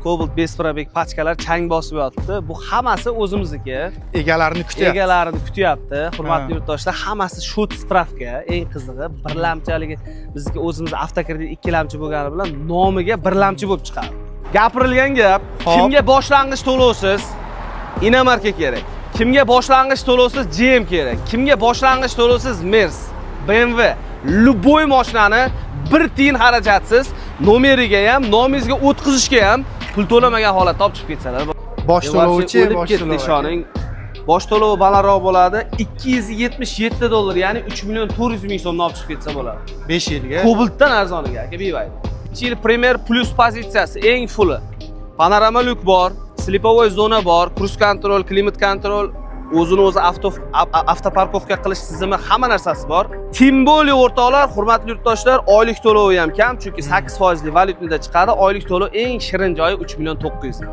Cobalt Besprabek pachkalar chang bosib yotibdi. Bu hammasi o'zimizniki. Egalarini kutyapti. Egalarini kutyapti. Hurmatli yurtdoshlar, hammasi shot spravka. Eng qizig'i, birlamchaligi bizniki o'zimiz avtokredit ikkilamchi bo'lgani bilan nomiga birlamchi bo'lib chiqadi. Gapirilgan gap, kimga boshlang'ich to'lovsiz Inomarka kerak. Kimga boshlang'ich to'lovsiz GM kerak. Kimga boshlang'ich to'lovsiz Mers, BMW, любой mashinani bir tiyin xarajatsiz nomeriga ham, nomingizga o'tkazishga ham pul to'lamagan holatda olib chiqib ketsalar. Bosh to'lovchi, bosh to'lovi. Bosh to'lovi balandroq bo'ladi. $277, ya'ni 3.400.000 so'mdan olib chiqib ketsa bo'ladi. 5 yilga. Cobaltdan arzoniga aka bevayt. 2 yil Premier Plus pozitsiyasi eng fulli. Panorama lyuk bor, slipovoy zona bor, cruise control, klimat control, o'zini-o'zi avtoparkovka qilish tizimi, hamma narsasi bor. Tim bo'li o'rtoqlar, hurmatli yurtdoshlar, oylik to'lovi ham kam, chunki 8% valyutnida chiqadi. Oylik to'lov eng shirin joyi 3.900.000.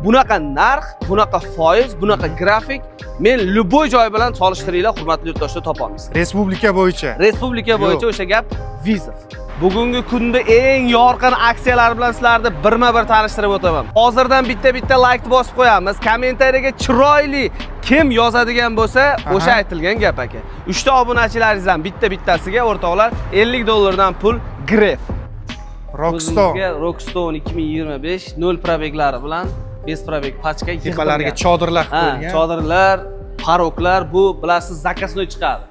Bunaqa narx, bunaqa foiz, bunaqa grafik men любой joy bilan solishtiringlar, hurmatli yurtdoshlar, topamiz. Respublika bo'yicha. Respublika bo'yicha o'sha gap Vizov. Bugungi kunda eng yorqin aksiyalar bilan sizlarni birma-bir tanishtirib o'taman. Hozirdan bitta like bosib qo'yamiz. Kommentariyaga chiroyli kim yozadigan bo'lsa, o'sha aytilgan gap aka. 3 ta obunachilaringizdan bittasiga o'rtoqlar $50 dan pul Gref. Rockstone 2025 0 probeglari bilan Besprabek pachka tepalariga chodirlar qo'yilgan. Chodirlar, paroklar, bu bilasiz zakasnoy chiqadi.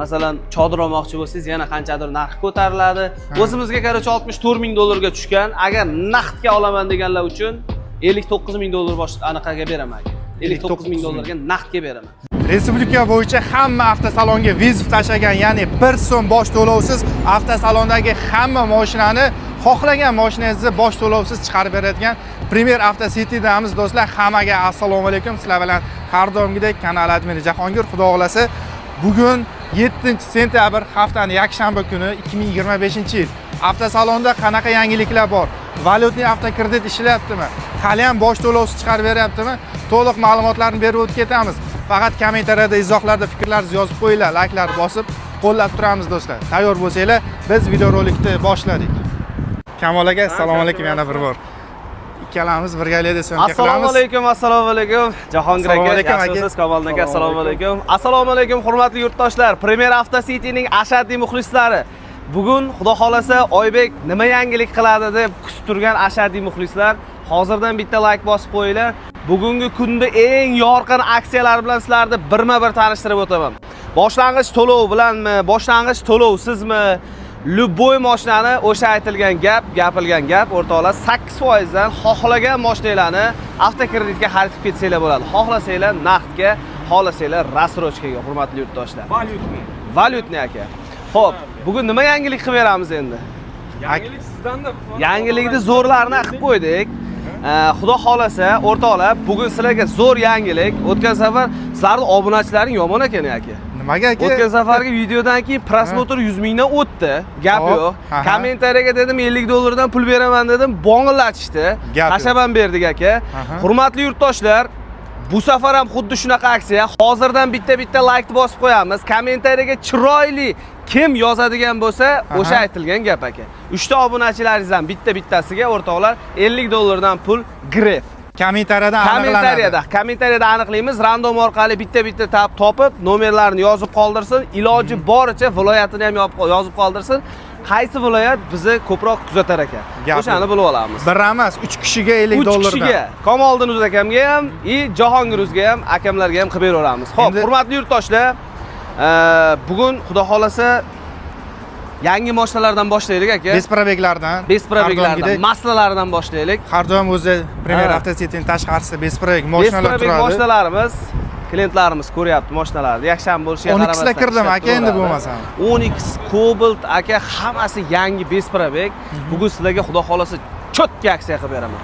Masalan, chodir olmoqchi bo'lsangiz, yana qanchadir narx ko'tariladi. O'zimizga qarorchi $64.000 ga tushgan. Agar naqdga olaman deganlar uchun $59.000 bosh anaqaga beraman. $59.000 ga naqdga beraman. Respublika bo'yicha hamma avtosalonga Vizov tashagan, ya'ni 1 so'm bosh to'lovsiz avtosalondagi hamma mashinani xohlagan mashinangizni bosh to'lovsiz chiqarib beradigan Premier Auto City'damiz do'stlar. Hammaga assalomu alaykum. Sizlar bilan har doimgidek kanal admini Jahongir. Xudo xolasa, bugun 7-sentyabr haftaning yakshanba kuni 2025-yil. Avtosalonda qanaqa yangiliklar bor? Valyutli avtokredit ishlayaptimi? Hali ham bosh to'lovsiz chiqarib beryaptimi? To'liq ma'lumotlarni berib o'tib ketamiz. Faqat kommentariyada, izohlarda fikrlaringizni yozib qo'yinglar, like'lar bosib qo'llab turamiz do'stlar. Tayyor bo'lsanglar, biz videorolikni boshladik. Kamol aka, assalomu alaykum yana bir bor. Ikkalamiz birgalikda syomka qilamiz. Assalomu alaykum. Jahongir aka, yaxshimisiz? Kamol aka, assalomu alaykum. Assalomu alaykum hurmatli yurtdoshlar. Premier Auto City'ning ashaddiy muxlislari. Bugun xudo xolasa Oybek nima yangilik qiladi deb kutib turgan ashaddiy muxlislar, hozirdan bitta like bosib qo'yinglar. Bugungi kunda eng yorqin aksiyalar bilan sizlarni birma-bir tanishtirib o'taman. Boshlang'ich to'lov bilanmi, boshlang'ich to'lovsizmi? Любой mashinani o'sha aytilgan gap, gapilgan gap o'rtoqlar 8% dan xohlagan mashinalarni avtokreditga xarid qilib ketsanglar bo'ladi. Xohlasanglar naqdga, xohlasanglar rassrochkaga, hurmatli yurtdoshlar. Valyutni aka. Xo'p, bugun nima yangilik qilib beramiz endi? Yangilik sizdan-da. Yangilikni zo'rlarini qilib qo'ydik. Xudo xolasa, o'rtoqlar, bugun sizlarga zo'r yangilik. O'tgan safar sizlarning obunachilaring yomon ekan aka. Nimaga aka? O'tgan safargi videodan keyin prosmotr 100 mingdan o'tdi. Gap yo'q. Kommentariyaga dedim $50 dan pul beraman dedim, bong'illatishdi. Qashaban berdik aka. Hurmatli yurtdoshlar, bu safar ham xuddi shunaqa aksiya. Hozirdan bitta like bosib qo'yamiz. Kommentariyaga chiroyli kim yozadigan bo'lsa, o'sha aytilgan gap aka. 3 ta obunachilaringizdan bittasiga o'rtoqlar $50 dan pul Gref. Kommentariyada aniqlaymiz. Random orqali bitta topib, nomerlarini yozib qoldirsin, iloji boricha viloyatini ham yozib qoldirsin. Qaysi viloyat bizni ko'proq kuzatar ekan? O'shani bilib olamiz. Bir emas, 3 kishiga $50 dan. 3 kishiga. Kamoldinuz akamga ham, Jahongiruzga ham, akamlarga ham qilib beramiz. Xo'p, hurmatli yurtdoshlar, bugun xudo xolasa yangi mashinalardan boshlaylik aka. Besprabeklardan, maslalardan boshlaylik. Har doim o'zi Premier Auto City'ning tashqarisida besprabek mashinalar turadi. Besprabek mashinalarimiz, klientlarimiz ko'ryapti mashinalarni. Yaxshi ham bo'lishiga qaramasdan. 12 kirdimi aka endi bo'lmasam. 12 Cobalt aka, hammasi yangi besprabek. Bugun sizlarga xudo xolasa cho'tka aksiya qilib beraman.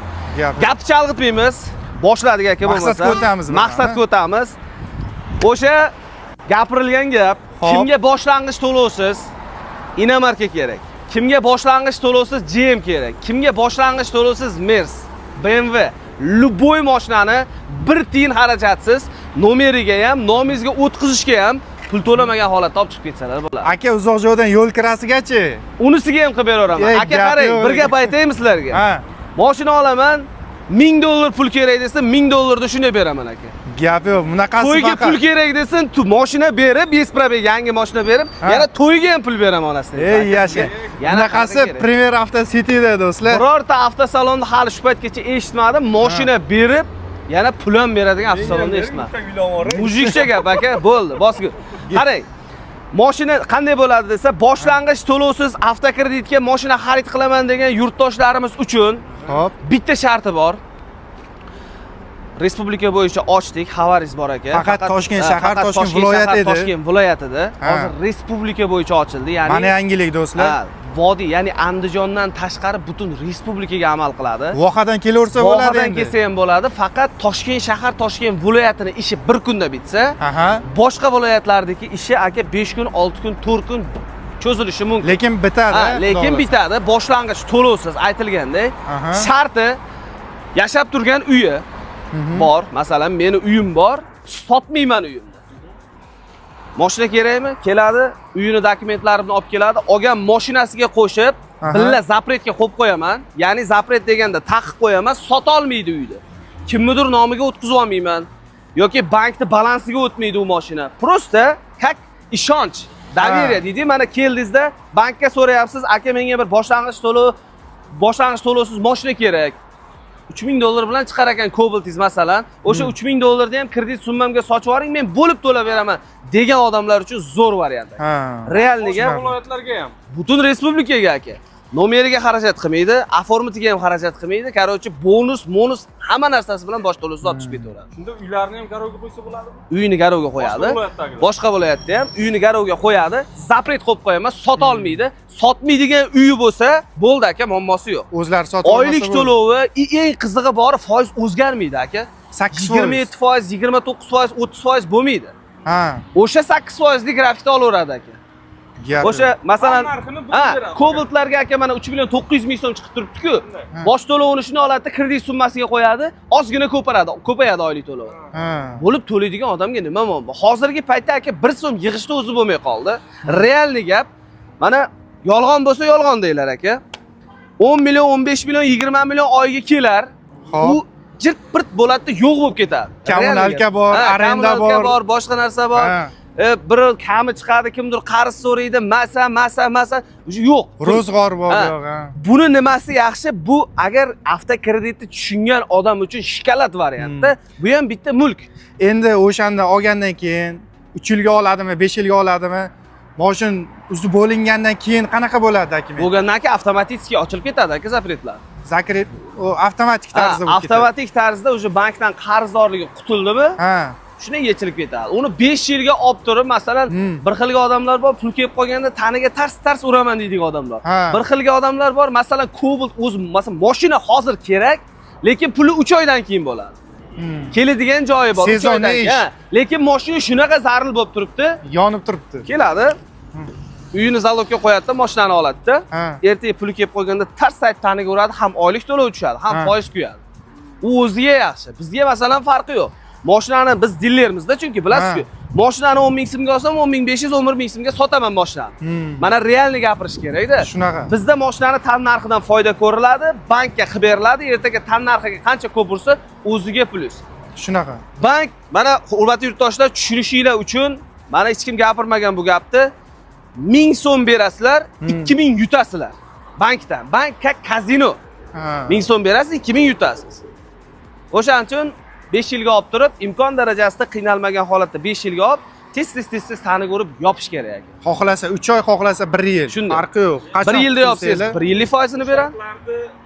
Gapni chalg'itmaymiz. Boshladik aka bo'lmasa. Maqsadga o'tamiz. O'sha gapirilgan gap, kimga boshlang'ich to'lovsiz Inomarka kerak. Kimga boshlang'ich to'lovsiz GM kerak. Kimga boshlang'ich to'lovsiz Mers, BMW, любой mashinani bir tiyin xarajatsiz nomeriga ham, nomingizga o'tkazishga ham pul to'lamagan holatda olib chiqib ketsalar bo'ladi. Aka, uzoq joydan yo'l kirasigachi? Unisiga ham qilib beraman. Aka, qarang, bir gap aytaymi sizlarga? Mashina olaman, $1000 pul kerak desa, $1000 shunday beraman aka. Gap yo'q, bunaqasi To'yga faqat. pul kerak desin, mashina berib, besprabeg yangi mashina berib, yana to'yga ham pul beraman onasidan. Ey yasha. Bunaqasi Premier Auto City'da do'stlar. Birorta avtosalonda hali shu paytgacha eshitmadim, mashina berib, yana pul ham beradigan avtosalonda eshitmadim. Mujikcha gap aka, bo'ldi, bosgur. Qarang. Mashina qanday bo'ladi desa, boshlang'ich to'lovsiz avtokreditga mashina xarid qilaman degan yurtdoshlarimiz uchun Xo'p. bitta sharti bor. Respublika bo'yicha ochdik, xabaringiz bor aka. Faqat Toshkent shahar, Toshkent viloyati edi. Toshkent viloyatida. Hozir respublika bo'yicha ochildi, ya'ni Mana yangilik do'stlar. vodiy, ya'ni Andijondan tashqari butun respublikaga amal qiladi. Vohadan kelaversa bo'ladi Vohadan endi. kelsa ham bo'ladi, faqat Toshkent shahar, Toshkent viloyatini ishi bir kunda bitsa, Aha. boshqa viloyatlardagi ishi aka 5 kun, 6 kun, 4 kun cho'zilishi mumkin. Lekin bitadi. Lekin bitadi. Boshlang'ich to'lovsiz aytilgandek, Aha. sharti yashab turgan uyi bor. Masalan, meni uyim bor, sotmayman uyimni. Mashina kerakmi? Keladi, uyini dokumentlarini bilan olib keladi, olgan mashinasiga qo'shib, billa zapretga qo'yib qo'yaman. Ya'ni zapret deganda taqiq qo'yaman, sota olmaydi uyni. Kimnidir nomiga o'tkazib olmayman yoki bankning balansiga o'tmaydi u mashina. Prosta как ishonch, daveriya deydi. Mana keldingizda bankka so'rayapsiz, aka menga bir boshlang'ich to'lovsiz mashina kerak. $3000 bilan chiqar ekan Cobalt'ingiz masalan. O'sha $3000 ham kredit summamga sochib yuboring, men bo'lib to'lab beraman degan odamlar uchun zo'r variant. Realniga viloyatlarga ham. butun respublikaga aka. Nomeriga xarajat qilmaydi, oformitiga ham xarajat qilmaydi. Короче, bonus hamma narsasi bilan bosh to'lovsiz olib chiqib ketaveradi. Shunda uylarni ham garovga qo'ysa bo'ladimi? Uyini garovga qo'yadi. Boshqa viloyatda ham uyini garovga qo'yadi. Zapret qo'yib qo'yaman, sota olmaydi. Sotmaydigan uyi bo'lsa, bo'ldi aka, muammosi yo'q. O'zlari sotib olmasa. Oylik to'lovi eng qizig'i bor, foiz o'zgarmaydi aka. 8%, 27%, 29%, 30% bo'lmaydi. Ha. O'sha 8% grafikda olaveradi aka. O'sha masalan, Cobalt'larga aka mana 3.900.000 so'm chiqib turibdi-ku. Bosh to'lovini shuni oladi, kredit summasiga qo'yadi, ozgina ko'payadi oylik to'lovi. Bo'lib to'laydigan odamga nima muammo? Hozirgi paytda aka 1 so'm yig'ishda o'zi bo'lmay qoldi. Realni gap. Mana yolg'on bo'lsa yolg'on deylar aka. 10 million, 15 million, 20 million oyga kelar. U jirt-pirt bo'ladi, yo'q bo'lib ketadi. Kommunalka bor, arenda bor, boshqa narsa bor. Bir kami chiqadi, kimdir qarz so'raydi, masa, yo'q. Ro'zg'or bor, yo'q. Buni nimasi yaxshi? Bu agar avtokreditni tushungan odam uchun shikolat variantda, bu ham bitta mulk. Endi o'shanda olgandan keyin 3 yilga oladimi, 5 yilga oladimi? Mashin o'zi bo'lingandan keyin qanaqa bo'ladi aka? Bo'lgandan keyin avtomatik ochilib ketadi aka zapretlar. Zakret o avtomatik tarzda bo'lib ketadi. Avtomatik tarzda o'sha bankdan qarzdorligi qutuldimi? Ha. Shunday yechilib ketadi. Uni 5 yilga olib turib, masalan, bir xilga odamlar bor, pul kelib qolganda taniga tars uraman deydigan odamlar. Bir xilga odamlar bor, masalan, Cobalt o'zi, masalan, mashina hozir kerak, lekin puli 3 oydan keyin bo'ladi. Keladigan joyi bor, 3 oydan keyin. Lekin mashina shunaqa zaril bo'lib turibdi, yonib turibdi. Keladi. Uyini zalogga qo'yadi, mashinani oladi-da. Ertaga puli kelib qolganda tars taniga uradi, ham oylik to'lov tushadi, ham foiz kuyadi. U o'ziga yaxshi. Bizga masalan farqi yo'q. Mashinani biz dilermizda, chunki bilasiz-ku, mashinani 10 ming so'mga olsam, 10.500, 11 ming so'mga sotaman mashinani. Mana realni gapirish kerak-da. Shunaqa. Bizda mashinani tan narxidan foyda ko'riladi, bankka qilib beriladi, ertaga tan narxiga qancha ko'p ursa, o'ziga plyus. Shunaqa. Bank, mana hurmatli yurtdoshlar, tushunishinglar uchun, mana hech kim gapirmagan bu gapni. 1000 so'm berasizlar, 2000 yutasizlar. Bankdan. Bank kazino. 1000 so'm berasiz, 2000 yutasiz. O'shaning uchun 5 yilga olib turib, imkon darajasida qiynalmagan holatda 5 yilga olib, tez taniga urib yopish kerak. Xohlasa 3 oy, xohlasa 1 yil. Farqi yo'q. 1 yilda yopsangiz, 1 yillik foizini beradi.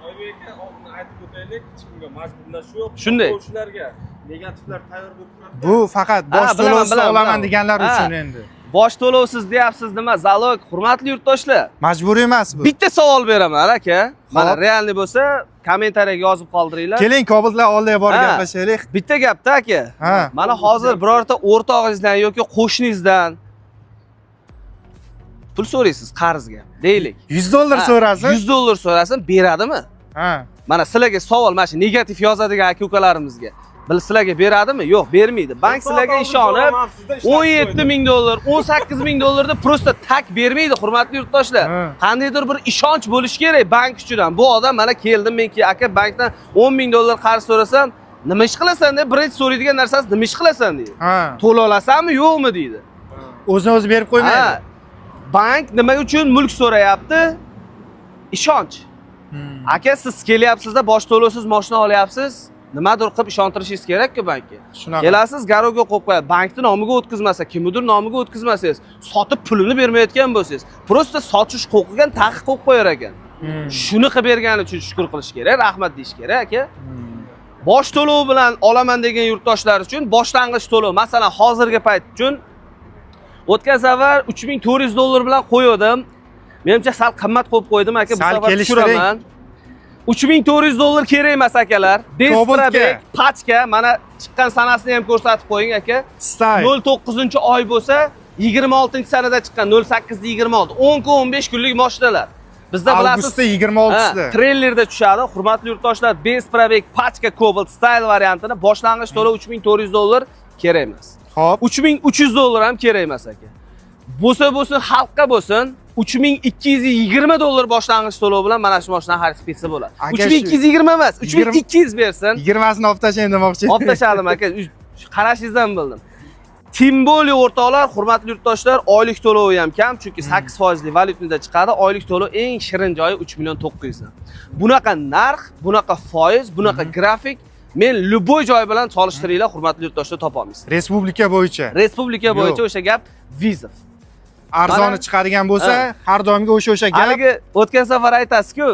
Oybek aka, oldin aytib o'taylik, hech kimga majburlash yo'q. Shunday. O'shalarga negativlar tayyor bo'lib turadi. Bu faqat bosh to'lovsiz olaman deganlar uchun endi. Bosh to'lovsiz deyapsiz nima? Zalog, hurmatli yurtdoshlar. Majburiy emas bu. Bitta savol beraman aka. Mana realni bo'lsa, kommentariyaga yozib qoldiringlar. Keling, Cobaltlar oldiga borib gaplashaylik. Bitta gapda aka. Mana hozir birorta o'rtog'ingizdan yoki qo'shningizdan pul so'raysiz qarzga, deylik. $100 so'rasin. $100 so'rasin, beradimi? Mana sizlarga savol, mana shu negativ yozadigan aka-ukalarimizga. Sizlarga beradimi? Yo'q, bermaydi. Bank sizlarga ishonib 17 ming dollar, 18 ming dollar deb prosta tak bermaydi, hurmatli yurtdoshlar. Qandaydir bir ishonch bo'lishi kerak bank uchun ham. Bu odam mana keldim menki aka bankdan 10 ming dollar qarz so'rasam, nima ish qilasan deb birinchi so'raydigan narsasi nima ish qilasan deydi. To'la olasanmi, yo'qmi deydi. O'zini-o'zi berib qo'ymaydi. Bank nima uchun mulk so'rayapti? Ishonch. Aka siz kelyapsizda bosh to'lovsiz mashina olyapsiz. Nimadir qilib ishontirishingiz kerak-ku bankka. Kelasiz, garovga qo'yib qo'yadi. Bankni nomiga o'tkazmasa, kimnidir nomiga o'tkazmasangiz, sotib pulini bermayotgan bo'lsangiz, prosta sotish huquqiga taqiq qo'yib qo'yar ekan. Shuni qilib bergani uchun shukr qilish kerak, rahmat deyish kerak aka. Bosh to'lov bilan olaman degan yurtdoshlar uchun boshlang'ich to'lov, masalan, hozirgi payt uchun o'tgan safar 3400 dollar bilan qo'ydim. Menimcha sal qimmat qo'yib qo'ydim aka, bu safar tushiraman. 3400 dollar kerak emas akalar. Besprabek, pachka, mana chiqqan sanasini ham ko'rsatib qo'ying aka. 09-oy bo'lsa, 26-sanada chiqqan 08-26, 10 kun 15 kunlik mashinalar. Bizda bilasiz, avgustda 26sida treylerda tushadi. Hurmatli yurtdoshlar, Besprabek, pachka, Cobalt Style variantini boshlang'ich to'lov 3400 dollar kerak emas. Xo'p, 3300 dollar ham kerak emas aka. Bo'lsa xalqqa bo'lsin, 3220 dollar boshlang'ich to'lov bilan mana shu mashina xarid qilsa bo'ladi. 3220 emas, 3200 bersin. 20sini olib tashlang demoqchi. Olib tashladim aka. Qarashingizdan bildim. Timboli o'rtoqlar, hurmatli yurtdoshlar, oylik to'lovi ham kam, chunki 8% valyutnida chiqadi. Oylik to'lov eng shirin joyi 3 million 900 dan. Bunaqa narx, bunaqa foiz, bunaqa grafik men любой joy bilan solishtiringlar, hurmatli yurtdoshlar, topa olmaysiz. Respublika bo'yicha. Respublika bo'yicha o'sha gap vizov. Arzoni chiqadigan bo'lsa, har doimga o'sha gap. Haligi o'tgan safar aytasiz-ku,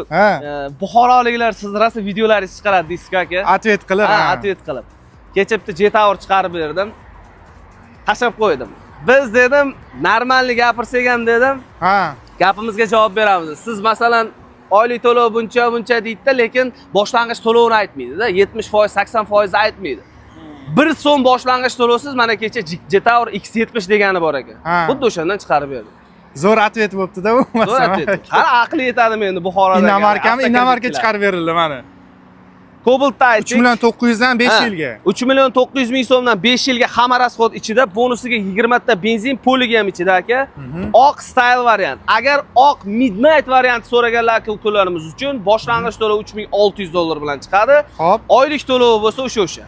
Buxoroliklar siz rosa videolaringizni chiqaradi deysiz-ku aka. Atvet qilib, atvet qilib. Kecha bitta J-Tower chiqarib berdim. Tashlab qo'ydim. Biz dedim, normalni gapirsak ham dedim. Gapimizga javob beramiz. Siz masalan oylik to'lov buncha deydi-da, lekin boshlang'ich to'lovini aytmaydi-da. 70%, 80% aytmaydi. 1 so'm boshlang'ich to'lovsiz mana kecha J-Tower X70 degani bor ekan. Xuddi o'shandan chiqarib berdim. Zo'r atvet bo'libdi-da bu masalan. Qara aqli yetadimi endi Buxoroda. Inomarka chiqarib berildi mana. Cobalt'da 3 million 900 dan 5 yilga. 3 million 900 ming so'mdan 5 yilga hamma rasxod ichida, bonusiga 20 ta benzin poliga ham ichida aka. Oq style variant. Agar oq midnight variant so'raganlar kunlarimiz uchun boshlang'ich to'lov 3600 dollar bilan chiqadi. Oylik to'lovi bo'lsa o'sha.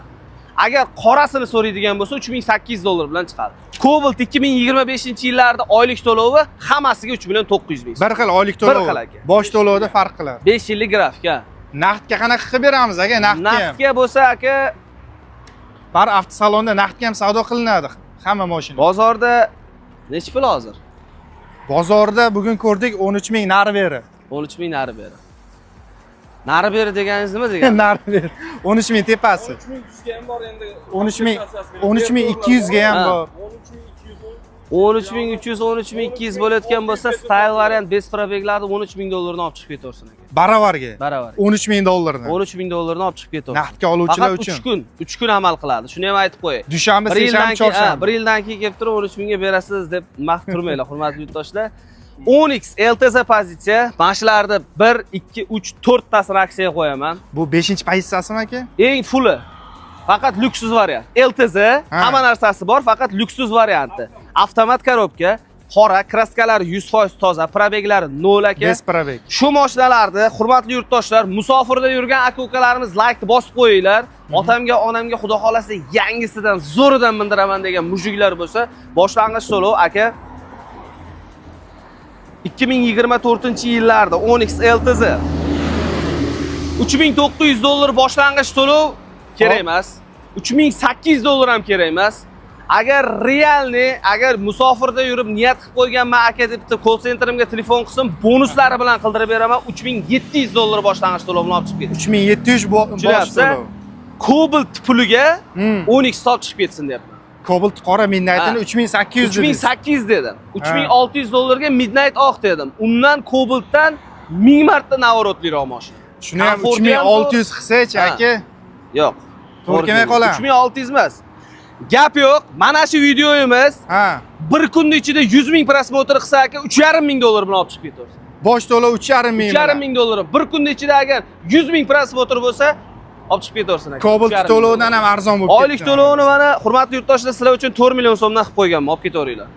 Agar qorasini so'raydigan bo'lsa 3800 dollar bilan chiqadi. Cobalt 2025-yillarda oylik to'lovi hammasiga 3 million 900 ming. Bir xil oylik to'lov. Bosh to'lovda farq qiladi. 5 yillik grafika. Naqdga qanaqa qilib beramiz aka? Naqdga bo'lsa aka, bar avtosalonda naqdga ham savdo qilinadi hamma mashina. Bozorda nech pul hozir? Bozorda bugun ko'rdik 13 ming nari beri. 13 ming nari beri. Nari beri deganingiz nima degani? Nari beri. 13 ming tepasi. 13 ming 100 ga ham bor endi. 13 ming 200 ga ham bor. 13300, 13200 bo'layotgan bo'lsa, style variant Besprabeklarni 13 ming dollardan olib chiqib ketaversin aka. Baravarga. 13 ming dollardan. 13 ming dollardan olib chiqib ketaversin. Naqdga oluvchilar uchun. 3 kun amal qiladi. Shuni ham aytib qo'yay. Dushanba, seshanba, chorshanba. 1 yildan keyin kelib turib 13 mingga berasiz deb maqt turmanglar, hurmatli yurtdoshlar. Onyx LTZ pozitsiya, mashinalarda 1, 2, 3, 4 tasini aksiyaga qo'yaman. Bu 5-pozitsiyasimi aka? Eng fulli. Faqat lyuksus variant. LTZ hamma narsasi bor, faqat lyuksus varianti. Avtomat korobka, qora, kraskalari 100% toza, probeglari 0 aka. Besprabek. Shu mashinalarni hurmatli yurtdoshlar, musofirda yurgan aka-ukalarimiz like bosib qo'yinglar. Otamga, onamga xudo xolasa yangisidan, zo'ridan mindiraman degan mujiklar bo'lsa, boshlang'ich to'lov aka 2024-yillarda Onyx LTZ 3900 dollar boshlang'ich to'lov kerak emas. 3800 dollar ham kerak emas. Agar realni, agar musofirda yurib niyat qilib qo'yganman aka deb call centrimga telefon qilsin, bonuslari bilan qildirib beraman. 3700 dollar boshlang'ich to'lov bilan olib chiqib ketdi. 3700 bosh to'lov. Cobalt puliga Onyx olib chiqib ketsin deyapman. Cobalt qora Midnight'ini 3800 dedim. 3800 dedim. 3600 dollarga Midnight oq dedim. Undan Cobalt'dan 1000 marta navorotliroq mashina. Shuni ham 3600 qilsa-chi aka? Yo'q. To'g'ri kelmay qolar. 3600 emas. Gap yo'q. Mana shu videoyimiz bir kunning ichida 100 ming prosmotr qilsa aka 3,5 ming dollar bilan olib chiqib ketaversin. Bosh to'lov 3,5 ming. 3,5 ming dollar. Bir kunning ichida agar 100 ming prosmotr bo'lsa olib chiqib ketaversin aka. Cobalt to'lovidan ham arzon bo'lib ketdi. Oylik to'lovini mana hurmatli yurtdoshlar sizlar uchun 4 million so'mdan qilib qo'yganman, olib ketaveringlar.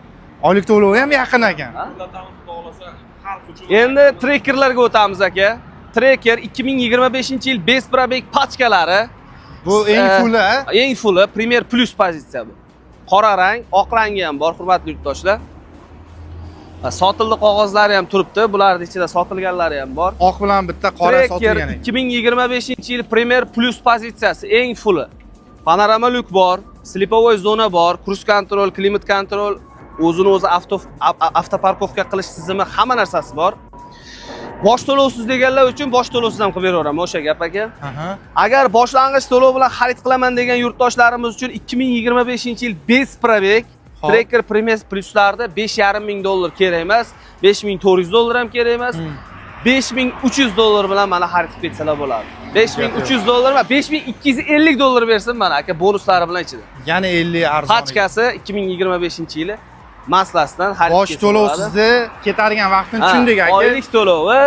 Oylik to'lovi ham yaqin ekan. Uzatamiz, xudo xolasa xalq uchun. Endi trekkerlarga o'tamiz aka. Trekker 2025-yil base probeg pachkalari. Bu eng fulli, eng fulli Premier Plus pozitsiya bu. Qora rang, oq rangi ham bor, hurmatli yurtdoshlar. Sotildi qog'ozlari ham turibdi. Bularning ichida sotilganlari ham bor. oq bilan bitta qora sotilgan ekan. 2025-yil Premier Plus pozitsiyasi eng fulli. Panorama lyuk bor, slipovoy zona bor, cruise control, klimat control, o'zini o'zi avtoparkovka qilish tizimi, hamma narsasi bor. Bosh to'lovsiz deganlar uchun bosh to'lovsiz ham qilib beraveraman o'sha gap aka. Agar boshlang'ich to'lov bilan xarid qilaman degan yurtdoshlarimiz uchun 2025-yil base probeg Trekker Premier Plus'larda $5,500 kerak emas, $5,400 ham kerak emas. $5,300 bilan mana xarid qilib ketsalar bo'ladi. $5,300 emas, $5,250 bersin mana aka bonuslari bilan ichida. Ya'ni 50 arzon. Pachkasi 2025-yili maslasidan xarid bosh to'lovsizni ketadigan vaqtini tushundik aka. Oylik to'lovi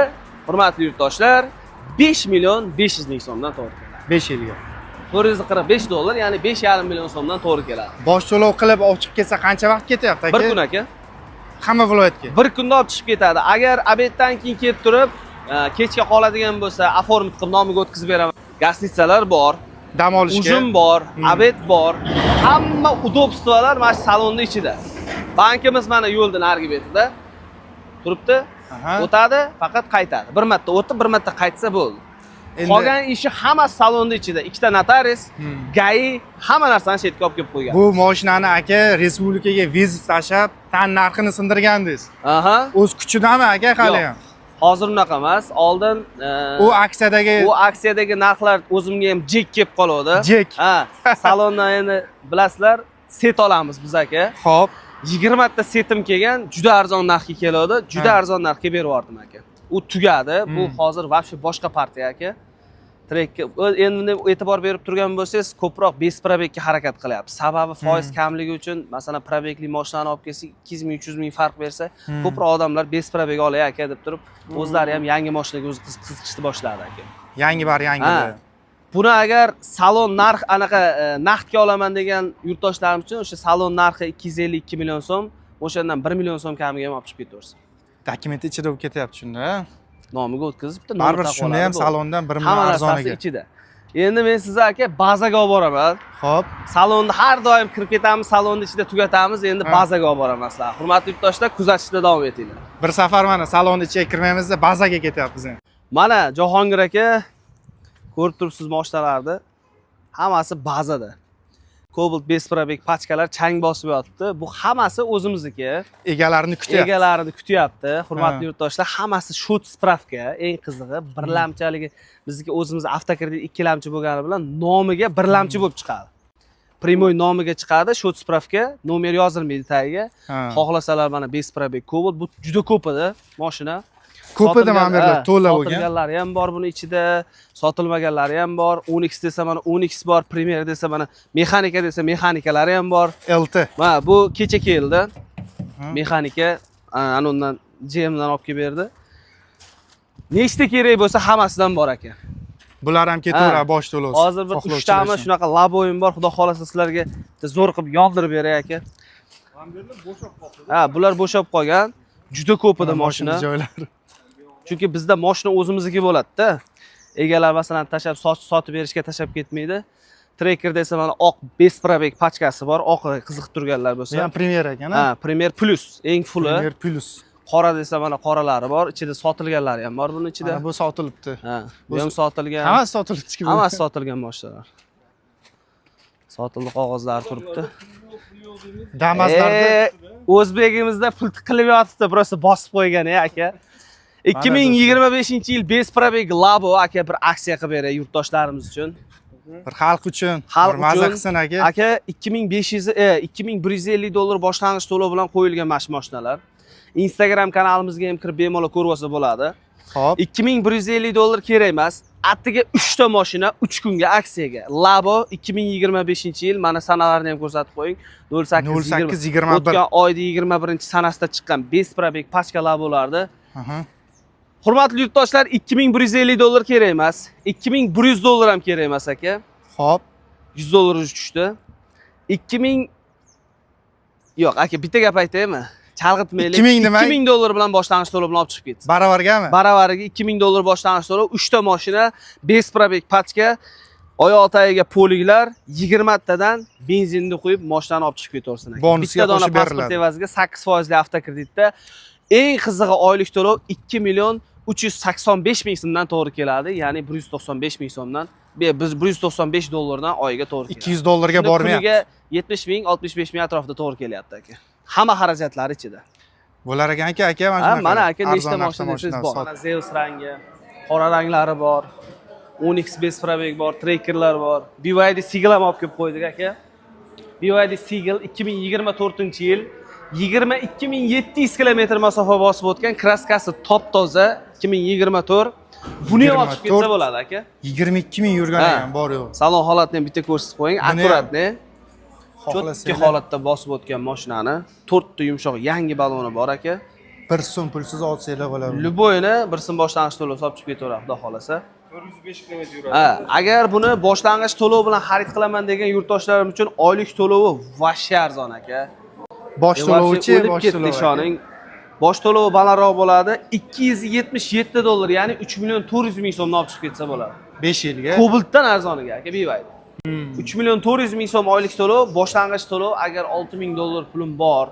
hurmatli yurtdoshlar 5,500,000 so'mdan to'g'ri keladi. 5 yilga. $445, ya'ni $5,5 million so'mdan to'g'ri keladi. Bosh to'lov qilib olib chiqib ketsa qancha vaqt ketyapti aka? Bir kun aka. Hamma viloyatga. Bir kunda olib chiqib ketadi. Agar obeddan keyin kelib turib, kechga qoladigan bo'lsa, oformit qilib nomiga o'tkazib beraman. Gastitsalar bor, Dam olishga. ujum bor, obed bor. Hamma udobstvolar mana shu salonning ichida. Bankimiz mana yo'ldan narigi betida turibdi. O'tadi, faqat qaytadi. Bir marta o'tib, bir marta qaytsa bo'ldi. Qolgan ishi hammasi salonning ichida. Ikkita notarius, GAI hamma narsani chetga olib kelib qo'ygan. Bu mashinani aka respublikaga vizit tashab, tan narxini sindirgandingiz. O'z kuchidami aka hali ham? Hozir unaqa emas. Oldin u aksiyadagi narxlar o'zimga ham jek kelib qoladi. Jek. Salondan endi bilasizlar, set olamiz biz aka. Xo'p. 20 ta setim kelgan, juda arzon narxga keladi. Juda arzon narxga berib yubordim aka. U tugadi. Bu hozir vobshe boshqa partiya aka. Trekka endi e'tibor berib turgan bo'lsangiz, ko'proq base probegga harakat qilyapti. Sababi foiz kamligi uchun, masalan, probegli mashinani olib kelsak, 200,000-300,000 farq bersa, ko'proq odamlar base probeg olay aka deb turib, o'zlari ham yangi mashinaga o'zi qiziqishni boshladi aka. Yangi bar yangida. Buni agar salon narx anaqa naqdga olaman degan yurtdoshlarimiz uchun o'sha salon narxi 252 million so'm, o'shandan 1 million so'm kamiga ham olib chiqib ketaversin. Dokumenti ichida bo'lib ketyapti shunda. Nomiga o'tkazibdi, baribir shunda ham salondan 1 million arzoniga. ichida. Endi men sizga aka bazaga olib boraman. Xo'p. Salonni har doim kirib ketamiz, salonni ichida tugatamiz. Endi bazaga olib boraman sizlar. Hurmatli yurtdoshlar, kuzatishda davom etinglar. Bir safar mana salonni ichiga kirmaymizda bazaga ketyapmiz endi. Mana Jahongir aka ko'rib turibsiz mashinalarni. Hammasi bazada. Cobalt base probeg pachkalar chang bosib yotibdi. Bu hammasi o'zimizniki. Egalarini kutyapti. Egalarini kutyapti. Hurmatli yurtdoshlar, hammasi shot spravka. Eng qizig'i, birlamchaligi bizniki o'zimiz avtokredit ikkilamchi bo'lgani bilan nomiga birlamchi bo'lib chiqadi. Primoy nomiga chiqadi, shot spravka, nomer yozilmaydi tagiga. Xohlasalar mana base probeg Cobalt, bu juda ko'p edi mashina. Ko'p edi mana bu yerda to'la bo'lgan. Sotilganlari ham bor buni ichida, sotilmaganlari ham bor. 10X desa mana 10X bor, Premier desa mana mexanika desa mexanikalari ham bor. LT. Mana bu kecha keldi. Mexanika anundan GMdan olib kelib berdi. Nechta kerak bo'lsa hammasidan bor ekan. Bular ham ketaveradi bosh to'lovsiz. Hozir bir 3 tami shunaqa laboyim bor, xudo xolasa sizlarga zo'r qilib yondirib beray aka. Bular bo'shab qolgan. Juda ko'p edi mashina. Chunki bizda mashina o'zimizniki bo'ladi-da. Egalar masalan tashab sotib berishga tashab ketmaydi. Trekker desa mana oq base probeg pachkasi bor, oq qiziqib turganlar bo'lsa. Bu ham Premier ekan, Premier Plus, eng fulli. Premier Plus. Qora desa mana qoralari bor, ichida sotilganlari ham bor buni ichida. Bu sotilibdi. Bu ham sotilgan. Hammasi sotilibdi. Hammasi sotilgan mashinalar. Sotildi qog'ozlari turibdi. Damazlarda O'zbegimizda pul tiqilib yotibdi, просто bosib qo'ygan aka. 2025-yil base probeg Labo aka bir aksiya qilib beray yurtdoshlarimiz uchun. Bir xalq uchun, bir maza qilsin aka. Aka $2,150 boshlang'ich to'lov bilan qo'yilgan mashinalar. Instagram kanalimizga ham kirib bemalol ko'rib olsa bo'ladi. Xo'p. $2,150 kerak emas. Attiga 3 ta mashina 3 kunga aksiyaga. Labo 2025-yil mana sanalarni ham ko'rsatib qo'ying. 08-21. O'tgan oyning 21-sanasida chiqqan base probeg pachka Labolardi. Hurmatli yurtdoshlar, 2150 dollar kerak emas. 2100 dollar ham kerak emas aka. Xo'p. 100 dollar tushdi. 2000 yo'q aka, bitta gap aytaymi? Chalg'itmaylik. 2000 nima? 2000 dollar bilan boshlang'ich to'lov bilan olib chiqib ketsin. Baravargami? Baravariga 2000 dollar boshlang'ich to'lov, 3 ta mashina, bes probeg pachka, oyoq tagiga poliglar, 20 tadan benzinni qo'yib mashinani olib chiqib ketaversin aka. Bonusga Bitta dona qo'shib pasport beriladi. evaziga 8% avtokreditda. Eng qizig'i oylik to'lov 2 million 385 ming so'mdan to'g'ri keladi, ya'ni 195 ming so'mdan. Biz 195 dollardan oyiga to'g'ri keladi. 200 dollarga bormayapti. Kuniga 70 ming, 65 ming atrofida to'g'ri kelyapti aka. Hamma xarajatlari ichida. Bo'lar ekan aka mana shunaqa. Mana aka nechta arzon mashinangiz bor? sot. Mana Zeus rangi, qora ranglari bor. Onyx bes probeg bor, Trackerlar bor. BYD Seagull ham olib kelib qo'ydik aka. BYD Seagull 2024-yil 22700 kilometr masofa bosib o'tgan, kraskasi top-toza 2024. Buni ham olib chiqib ketsa bo'ladi aka. 22 ming yurgan ekan, bor yo'q. Salon holatini ham bitta ko'rsatib qo'ying, akkuratni. Chotki Xohlasanglar holatda bosib o'tgan mashinani, 4 ta yumshoq yangi baloni bor aka. 1 so'm pulsiz olsanglar bo'ladi. Luboyni bir so'm boshlang'ich to'lov olib chiqib ketaveradi, xudo xolasa. 405 km yuradi. Agar buni boshlang'ich to'lov bilan xarid qilaman degan yurtdoshlarim uchun oylik to'lovi vashsha arzon aka. Bosh to'lovchi, bosh to'lovi. Ishoning. Bosh to'lovi balandroq bo'ladi, 277 dollar, ya'ni 3 million 400 ming so'mdan olib chiqib ketsa bo'ladi. 5 yilga. Kobaltdan arzoniga aka, BYD. 3 million 400 ming so'm oylik to'lov, boshlang'ich to'lov. Agar 6 ming dollar pulim bor,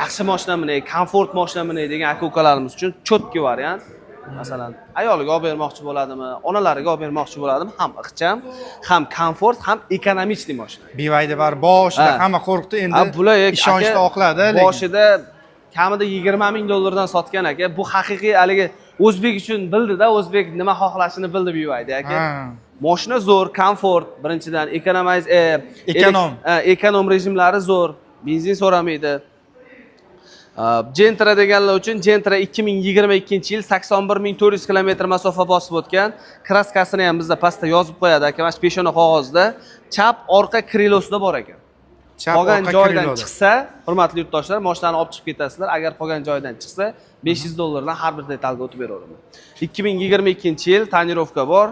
yaxshi mashinamni, komfort mashinamni degan aka-ukalarimiz uchun chotki variant. Masalan, ayoliga olib bermoqchi bo'ladimi, onalariga olib bermoqchi bo'ladimi, ham ixcham, ham komfort, ham ekonomichli mashina. BYD bar boshida hamma qo'rqdi, endi ishonchda oqladi. Boshida kamida 20 ming dollardan sotgan aka. Bu haqiqiy haligi o'zbek uchun bildida, o'zbek nima xohlashini bildi BYD aka. Mashina zo'r, komfort, birinchidan ekonom rejimlari zo'r, benzin so'ramaydi. Gentra deganlar uchun Gentra 2022-yil 81400 kilometr masofa bosib o'tgan. Kraskasini ham bizda pastda yozib qo'yadi aka, mana shu peshona qog'ozda. Chap orqa krilosida bor ekan. Qolgan joydan chiqsa, hurmatli yurtdoshlar, mashinani olib chiqib ketasizlar. Agar qolgan joydan chiqsa, 500 dollardan har bir detalga o'tib beraveraman. 2022-yil tonirovka bor,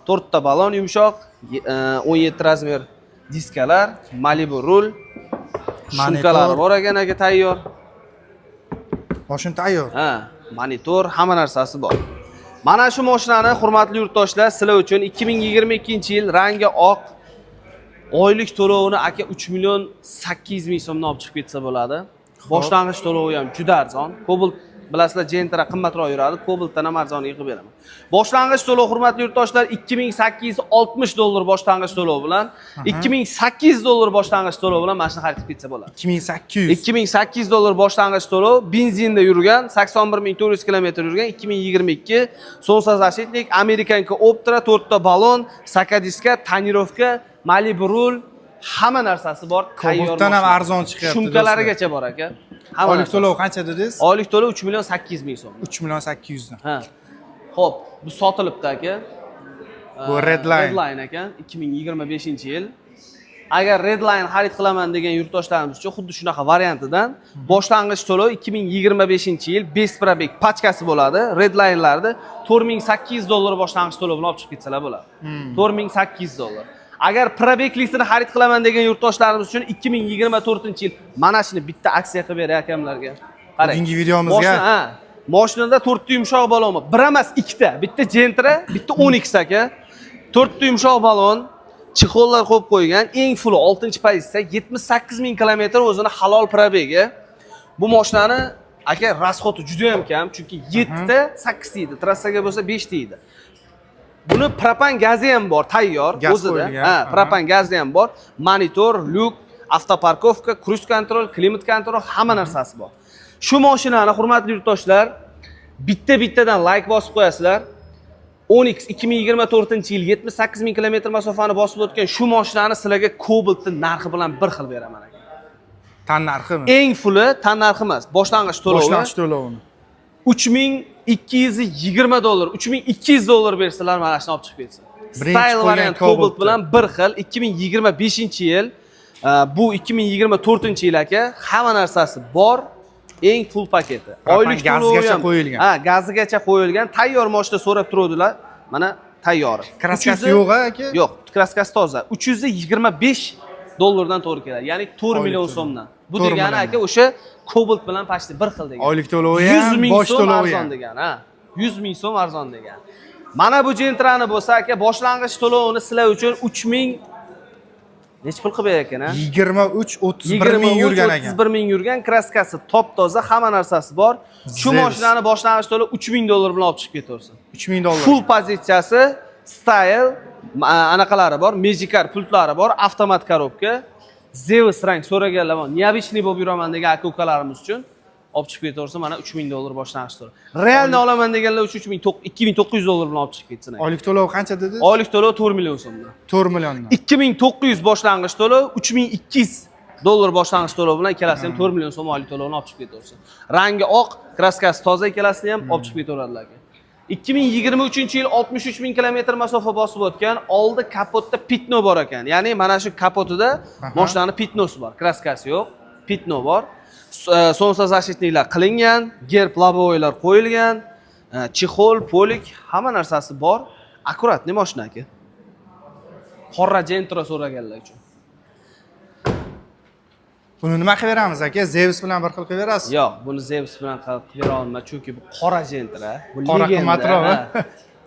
4 ta balon yumshoq, 17 razmer diskalar, Malibu rul, shumkalar bor ekan aka, tayyor. Mashina tayyor. Monitor, hamma narsasi bor. Mana shu mashinani hurmatli yurtdoshlar, sizlar uchun 2022-yil rangi oq, oylik to'lovini aka 3 million 800 ming so'mdan olib chiqib ketsa bo'ladi. Boshlang'ich to'lovi ham juda arzon. Cobalt bilasizlar, Gentra qimmatroq yuradi, Cobaltdan ham arzoniga qilib beraman. Boshlang'ich to'lov hurmatli yurtdoshlar 2860 dollar boshlang'ich to'lov bilan, 2800 dollar boshlang'ich to'lov bilan mashina xarid qilib ketsa bo'ladi. 2800 dollar boshlang'ich to'lov, benzinda yurgan, 81400 kilometr yurgan, 2022, sonsazashitlik, Amerikanka Optra, 4 ta balon, sakadiska, tonirovka, Malibu rul, hamma narsasi bor. Cobaltdan ham arzon chiqyapti. Shumkalarigacha bor aka. Oylik to'lov qancha dedingiz? Oylik to'lov 3 million 800 ming so'm. 3 million 800 dan. Xo'p, bu sotilibdi aka. Bu Redline aka, 2025-yil. Agar Redline xarid qilaman degan yurtdoshlarimiz uchun xuddi shunaqa variantidan boshlang'ich to'lov 2025-yil bes probeg pachkasi bo'ladi. Redline'larda 4800 dollar boshlang'ich to'lov bilan olib chiqib ketsalar bo'ladi. 4800 dollar. Agar probeglisini xarid qilaman degan yurtdoshlarimiz uchun 2024-yil mana shuni bitta aksiya qilib beray akamlarga. Qarang. Bugungi videomizga mashinada 4 ta yumshoq balon bor. Bir emas, 2 ta. Bitta Gentra, bitta Onyx aka. 4 ta yumshoq balon, chexollar qo'yib qo'ygan, eng full 6-pozitsiya, 78 ming kilometr o'zini halol probegi. Bu mashinani aka rasxoti juda ham kam, chunki 7 ta 8 deydi, trassaga bo'lsa 5 deydi. Buni propan gazi ham bor, tayyor o'zida. Propan gazi ham bor. Monitor, lyuk, avtoparkovka, cruise control, klimat kontrol, hamma narsasi bor. Shu mashinani hurmatli yurtdoshlar, bitta-bittadan like bosib qo'yasizlar. Onyx 2024-yil 78 ming kilometr masofani bosib o'tgan shu mashinani sizlarga Cobaltning narxi bilan bir xil beraman aka. Tan narximi? Eng fulli tan narxi emas, boshlang'ich to'lovi. Boshlang'ich to'lovini 3220 dollar, 3200 dollar bersalar mana shuni olib chiqib ketsin. Style variant Cobalt bilan bir xil. 2025-yil, bu 2024-yil aka, hamma narsasi bor. eng full paketi. Oylik gazigacha qo'yilgan. Ha, gazigacha qo'yilgan. Tayyor mashina so'rab turuvdilar. Mana tayyori. Kraskasi yo'q aka? Yo'q, kraskasi toza. 325 dollardan to'g'ri keladi. Ya'ni 4 million so'mdan. Bu degani aka o'sha Cobalt bilan почти bir xil degani. Oylik to'lovi ham, bosh to'lovi ham degani, ha. 100 ming so'm arzon degani. Mana bu Gentrani bo'lsa aka, boshlang'ich to'lovini sizlar uchun 3000 necha pul qilib ekan, ha? 23-31 ming yurgan ekan. 31 ming yurgan, kraskasi top toza, hamma narsasi bor. Shu mashinani boshlang'ich to'lov 3000 dollar bilan olib chiqib ketaversin. 3000 dollar. Full pozitsiyasi, style, anaqalari bor, Magicar pultlari bor, avtomat korobka. Zeus rang so'raganlar bor. Neobычный bo'lib yuraman degan aka-ukalarimiz uchun olib chiqib ketaversa, mana 3000 dollar boshlang'ich to'lov. Realni olaman deganlar uchun 2900 dollar bilan olib chiqib ketsin. Oylik to'lov qancha dedi? Oylik to'lov 4 million so'mdan. 4 milliondan. 2900 boshlang'ich to'lov, 3200 dollar boshlang'ich to'lov bilan ikkalasi ham 4 million so'm oylik to'lovni olib chiqib ketaversin. Rangi oq, kraskasi toza, ikkalasini ham olib chiqib ketaveradilar aka. 2023-yil 63 ming kilometr masofa bosib o'tgan, oldi kapotda pitno bor ekan. Ya'ni mana shu kapotida mashinaning pitnosi bor, kraskasi yo'q, pitno bor. Солнцезащитникlar qilingan, gerb lobovoylar qo'yilgan, chexol, polik, hamma narsasi bor. Akkuratli mashina aka. Qora Gentra so'raganlar uchun. Buni nima qilib beramiz aka? Zeus bilan bir xil qilib berasiz? Yo'q, buni Zeus bilan qilib bera olmayman, chunki bu qora Gentra, bu qora legenda. qimmatroq.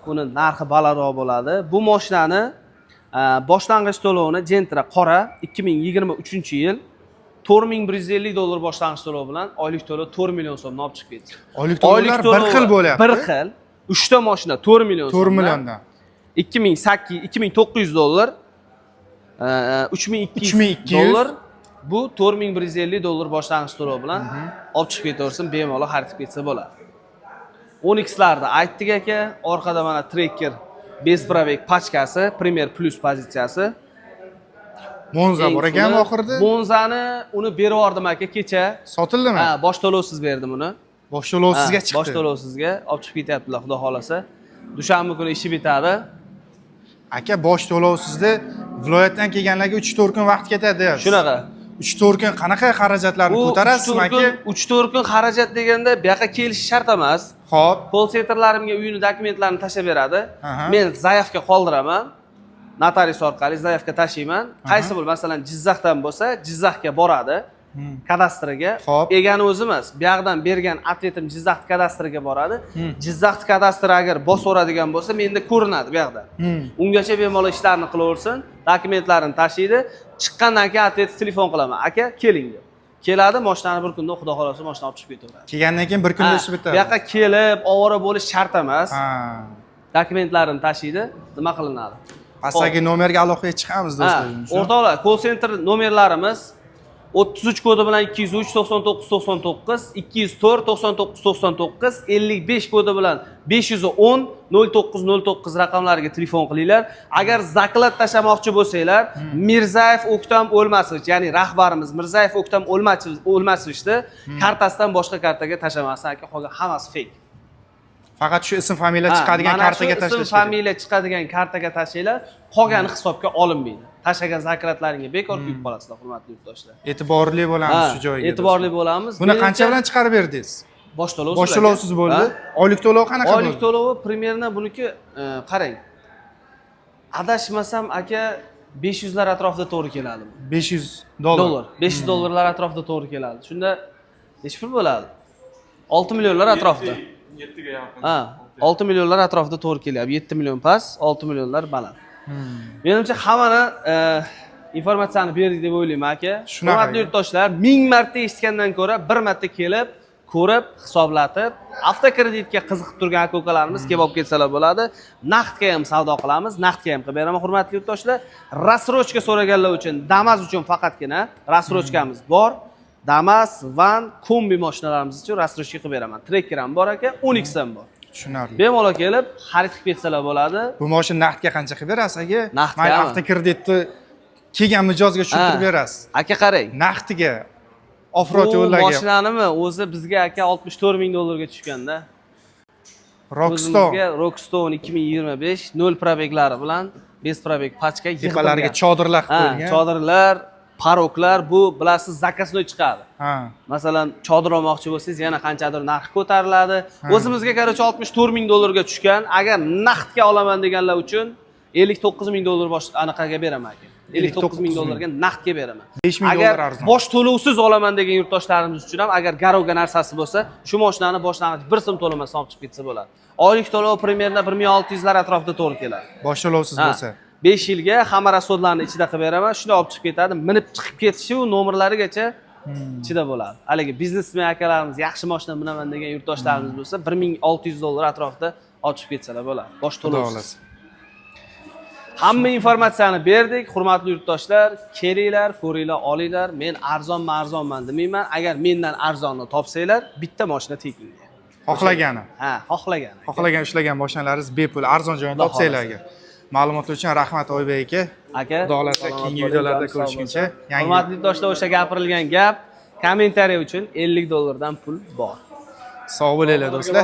Buni narxi balandroq bo'ladi. Bu mashinani boshlang'ich to'lovini Gentra qora 2023-yil 4150 dollar boshlang'ich to'lov bilan oylik to'lov 4 million so'mdan olib chiqib ketdi. Oylik to'lovlar bir xil bo'lyapti. Bir xil. 3 ta mashina 4 million so'mdan. 4 milliondan. 2900 dollar, 3200 dollar. Bu 4150 dollar boshlang'ich to'lov bilan olib chiqib ketaversin, bemalol xarid ketsa bo'ladi. 10xlarda aytdik aka, orqada mana tracker, bezprabek pachkasi, Premier Plus pozitsiyasi. Monza bor ekanmi oxirida? Monzani uni berib yubordim aka kecha. Sotildimi? Ha, bosh to'lovsiz berdim uni. Bosh to'lovsizga chiqdi. Bosh to'lovsizga olib chiqib ketyaptilar, xudo xolasa. Dushanba kuni ishi bitadi. Aka, bosh to'lovsizda viloyatdan kelganlarga 3-4 kun vaqt ketadi deyapsiz. Shunaqa. 3-4 kun qanaqa xarajatlarni ko'tarasizmi aka? 3-4 kun xarajat deganda bu yoqqa kelish shart emas. Xo'p. Call centerlarimga uyini dokumentlarini tashlab beradi. Men zaявка qoldiraman. Notarius orqali zaявка tashiyman. Qaysi bo'l, masalan, Jizzaxdan bo'lsa, Jizzaxga boradi. Kadastriga. Egani o'zi emas. Bu yoqdan bergan atletim Jizzax kadastriga boradi. Jizzax kadastri agar bosaveradigan bo'lsa, menda ko'rinadi bu yoqda. Ungacha bemalol ishlarni qilaversin, dokumentlarini tashiydi. Chiqqandan keyin atlet telefon qilaman. Aka, keling deb. Keladi, mashinani bir kunda xudo xolasa mashina olib chiqib ketaveradi. Kelgandan keyin bir kunda ish bitadi. Bu yoqqa kelib, ovora bo'lish shart emas. Dokumentlarini tashiydi, nima qilinadi? Pastdagi nomerga aloqaga chiqamiz do'stlar. O'rtoqlar, call center nomerlarimiz 33 kodi bilan 203 99 99, 204 99 99, 55 kodi bilan 510 0909 raqamlariga telefon qilinglar. Agar zaklad tashlamoqchi bo'lsanglar, Mirzayev O'ktam O'lmasovich, ya'ni rahbarimiz Mirzayev O'ktam O'lmasovichni kartasidan boshqa kartaga tashlamasdan aka, qolgan hammasi fake. Faqat shu ism familiya chiqadigan kartaga tashlash kerak. Ism familiya chiqadigan kartaga tashlanglar, qolgani hisobga olinmaydi. Tashlagan zakratlaringga bekor qo'yib qolasizlar, hurmatli yurtdoshlar. E'tiborli bo'lamiz shu joyga. E'tiborli bo'lamiz. Buni qancha bilan chiqarib berdingiz? Bosh to'lovsiz. Bosh to'lovsiz bo'ldi. Oylik to'lovi qanaqa bo'ldi? Oylik to'lovi примерно buniki qarang. Adashmasam aka 500 lar atrofida to'g'ri keladi. 500 dollar. 500 dollarlar atrofida to'g'ri keladi. Shunda necha pul bo'ladi? 6 millionlar atrofida. 7 ga yaqin. Ha, 6 millionlar atrofida to'g'ri kelyapti. 7 million past, 6 millionlar baland. Menimcha hammani informatsiyani berdik deb o'ylayman aka. Hurmatli yurtdoshlar, 1000 marta eshitgandan ko'ra bir marta kelib, ko'rib, hisoblatib, avtokreditga qiziqib turgan aka-ukalarimiz kelib olib ketsalar bo'ladi. Naqdga ham savdo qilamiz, naqdga ham qilib beraman hurmatli yurtdoshlar. Rassrochka so'raganlar uchun, Damas uchun faqatgina rassrochkamiz bor. Damas, van, kombi mashinalarimiz uchun rassrochka qilib beraman. Tracker ham bor aka, 10x ham bor. Tushunarli. Bemalol kelib, xarid qilib ketsalar bo'ladi. Bu mashina naqdga qancha qilib berasiz aka? Naqdga. Mayli avtokreditni kelgan mijozga tushuntirib berasiz. Aka qarang. Naqdga off-road yo'llarga. Mashinanimi o'zi bizga aka 64 ming dollarga tushganda. Rockstone. Rockstone 2025 0 probeglari bilan, bez probeg pachka tepalariga chodirlar qo'yilgan. Chodirlar, paroklar bu bilasiz zakasnoy chiqadi. Ha. Masalan, chodir olmoqchi bo'lsangiz, yana qanchadir narx ko'tariladi. O'zimizga qarshi 64 ming dollarga tushgan. Agar naqdga olaman deganlar uchun 59 ming dollar anaqaga beraman aka. 59 ming dollarga naqdga beraman. 5 ming dollar arzon. Bosh to'lovsiz olaman degan yurtdoshlarimiz uchun ham agar garovga narsasi bo'lsa, shu mashinani boshlang'ich 1 so'm to'lamasdan olib chiqib ketsa bo'ladi. Oylik to'lov примерно 1600 lar atrofida to'g'ri keladi. Bosh to'lovsiz bo'lsa. 5 yilga hamma rasxodlarni ichida qilib beraman. Shuni olib chiqib ketadi. Minib chiqib ketishi u nomerlarigacha ichida bo'ladi. Haligi biznesmen akalarimiz yaxshi mashina minaman degan yurtdoshlarimiz bo'lsa, 1600 dollar atrofida olib chiqib ketsalar bo'ladi. Bosh to'lovsiz. Hamma informatsiyani berdik, hurmatli yurtdoshlar. Kelinglar, ko'ringlar, olinglar. Men arzonman demayman. Agar mendan arzonni topsanglar, bitta mashina tekin. Xohlagani. Ha, xohlagan. Xohlagan ushlagan mashinalaringiz bepul arzon joyini topsanglarga. Ma'lumotlar uchun rahmat Oybek aka. Aka, Xudo xolasa keyingi videolarda ko'rishguncha. Hurmatli yurtdoshlar, o'sha gapirilgan gap kommentariy uchun 50 dollardan pul bor. Sog' bo'linglar do'stlar.